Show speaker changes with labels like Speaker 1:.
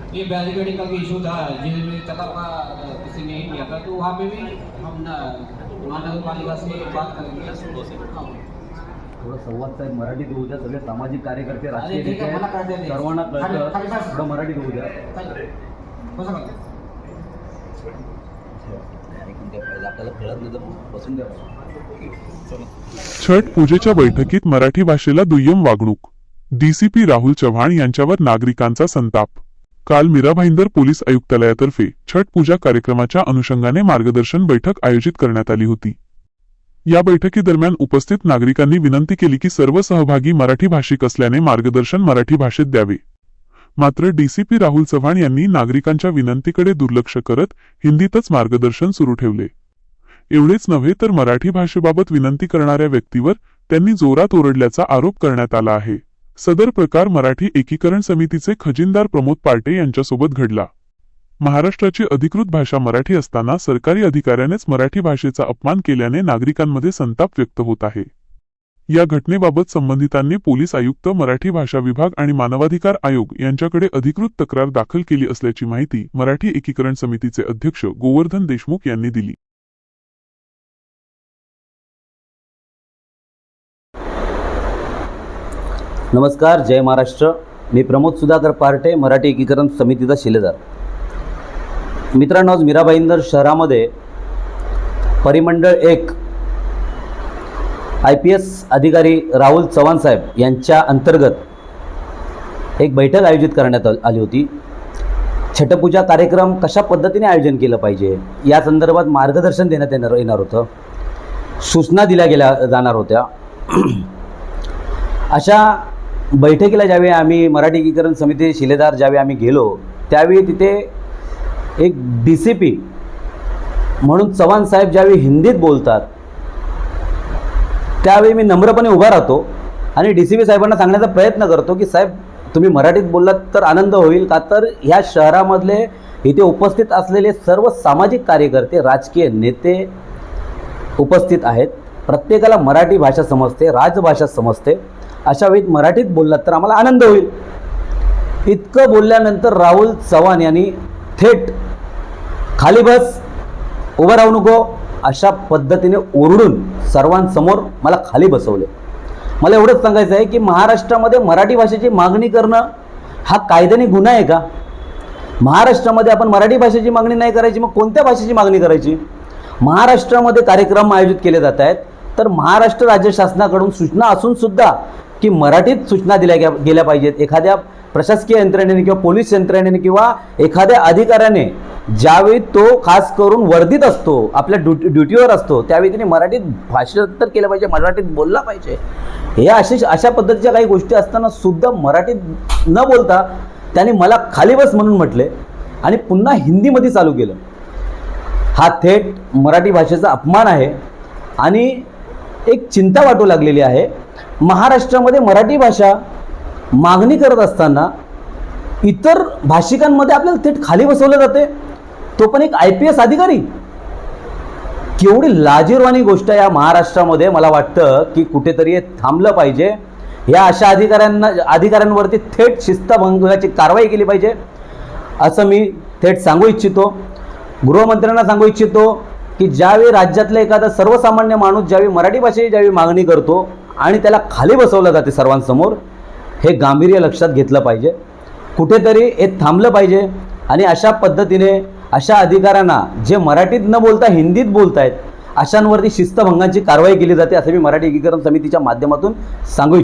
Speaker 1: ये बैरिकेडिंग का इशू था जिसमें चला का किसी ने किया था, तो वहाँ पे भी हम महानगर पालिका से बात करेंगे।
Speaker 2: थोडं संवाद साहेब मराठीत होऊ द्या. सगळे सामाजिक कार्यकर्ते राजकीय
Speaker 1: ठीक आहे, मला कळतंय ते.
Speaker 2: सर्वांना कळतं. थोडं मराठीत होऊ द्या. आपल्याला कळत नाही तर बसून द्या.
Speaker 3: छठ पूजेच्या बैठकीत मराठी भाषेला दुय्यम वागणूक. डीसीपी राहुल चव्हाण यांच्यावर नागरिकांचा संताप. काल मीरा भाईंदर पोलीस आयुक्तालयातर्फे छठ पूजा कार्यक्रमाच्या अनुषंगाने मार्गदर्शन बैठक आयोजित करण्यात आली होती. या बैठकीदरम्यान उपस्थित नागरिकांनी विनंती केली की सर्व सहभागी मराठी भाषिक असल्याने मार्गदर्शन मराठी भाषेत द्यावे. मात्र डीसीपी राहुल चव्हाण यांनी नागरिकांच्या विनंतीकडे दुर्लक्ष करत हिंदीतच मार्गदर्शन सुरू ठेवले. एवढेच नव्हे तर मराठी भाषेबाबत विनंती करणाऱ्या व्यक्तीवर त्यांनी जोरात ओरडल्याचा आरोप करण्यात आला आहे. सदर प्रकार मराठी एकीकरण समितीचे खजिनदार प्रमोद पार्टे यांच्यासोबत घडला. महाराष्ट्राची अधिकृत भाषा मराठी असताना सरकारी अधिकाऱ्यानेच मराठी भाषेचा अपमान केल्याने नागरिकांमध्ये संताप व्यक्त होत आहे. या घटनेबाबत संबंधितांनी पोलीस आयुक्त, मराठी भाषा विभाग आणि मानवाधिकार आयोग यांच्याकडे अधिकृत तक्रार दाखल केली असल्याची माहिती मराठी एकीकरण समितीचे अध्यक्ष गोवर्धन देशमुख यांनी दिली.
Speaker 2: नमस्कार, जय महाराष्ट्र. मी प्रमोद सुधाकर पार्टे, मराठी एकीकरण समितीचा शिलेदार. मित्रांनो, आज मीरा भाईंदर शहरामध्ये परिमंडळ 1 IPS अधिकारी राहुल चव्हाण साहेब यांच्या अंतर्गत एक बैठक आयोजित करण्यात आली होती. छठपूजा कार्यक्रम कशा पद्धतीने आयोजन केलं पाहिजे या संदर्भात मार्गदर्शन देण्यात येणार होतं. सूचना दिल्या जाणार होत्या. अशा बैठकीला ज्यावेळी आम्ही मराठी एकीकरण समिती शिलेदार ज्यावेळी आम्ही गेलो त्यावेळी तिथे एक DCP म्हणून चव्हाण साहेब ज्यावेळी हिंदीत बोलतात त्यावेळी मी नम्रपणे उभा राहतो आणि DCP साहेबांना सांगण्याचा प्रयत्न करतो की साहेब, तुम्ही मराठीत बोललात तर आनंद होईल. का तर ह्या शहरामधले इथे उपस्थित असलेले सर्व सामाजिक कार्यकर्ते, राजकीय नेते उपस्थित आहेत. प्रत्येकाला मराठी भाषा समजते, राजभाषा समजते. अशा वेळी मराठीत बोललात तर आम्हाला आनंद होईल. इतकं बोलल्यानंतर राहुल चव्हाण यांनी थेट खाली बस, उभं राहू नको अशा पद्धतीने ओरडून सर्वांसमोर मला खाली बसवले. मला एवढंच सांगायचं आहे की महाराष्ट्रामध्ये मराठी भाषेची मागणी करणं हा कायद्याने गुन्हा आहे का? महाराष्ट्रामध्ये आपण मराठी भाषेची मागणी नाही करायची, मग कोणत्या भाषेची मागणी करायची? महाराष्ट्रामध्ये कार्यक्रम आयोजित केले जात आहेत तर महाराष्ट्र राज्य शासनाकडून सूचना असून सुद्धा की मराठीत सूचना दिल्या गेल्या पाहिजेत. एखाद्या प्रशासकीय यंत्रणेने किंवा पोलीस यंत्रणेने किंवा एखाद्या अधिकाऱ्याने ज्यावेळी तो खास करून वर्दीत असतो, आपल्या ड्युटीवर असतो, त्यावेळी त्याने मराठीत भाषण तर केलं पाहिजे, मराठीत बोलला पाहिजे. हे अशा पद्धतीच्या काही गोष्टी असताना सुद्धा मराठीत न बोलता त्यांनी मला खाली बस म्हणून म्हटले आणि पुन्हा हिंदीमध्ये चालू केलं. हा थेट मराठी भाषेचा अपमान आहे आणि एक चिंता वाटू लागलेली आहे. महाराष्ट्रामध्ये मराठी भाषा मागणी करत असताना इतर भाषिकांमध्ये आपल्याला थेट खाली बसवलं जाते, तो पण एक IPS अधिकारी. केवढी लाजिरवाणी गोष्ट या महाराष्ट्रामध्ये. मला वाटतं की कुठेतरी हे थांबलं पाहिजे. या अशा अधिकाऱ्यांवरती थेट शिस्तभंगाची कारवाई केली पाहिजे असं मी थेट सांगू इच्छितो. गृहमंत्र्यांना सांगू इच्छितो की ज्यावेळी राज्यातला एखादा सर्वसामान्य माणूस ज्यावेळी मराठी भाषेची ज्यावेळी मागणी करतो आणि त्याला खाली बसवलं जाते सर्वांसमोर, हे गांभीर्य लक्षात घेतलं पाहिजे. कुठेतरी हे थांबलं पाहिजे आणि अशा पद्धतीने अशा अधिकाऱ्यांना जे मराठीत न बोलता हिंदीत बोलतायत अशांवरती शिस्तभंगाची कारवाई केली जाते असं मी मराठी एकीकरण समितीच्या माध्यमातून सांगू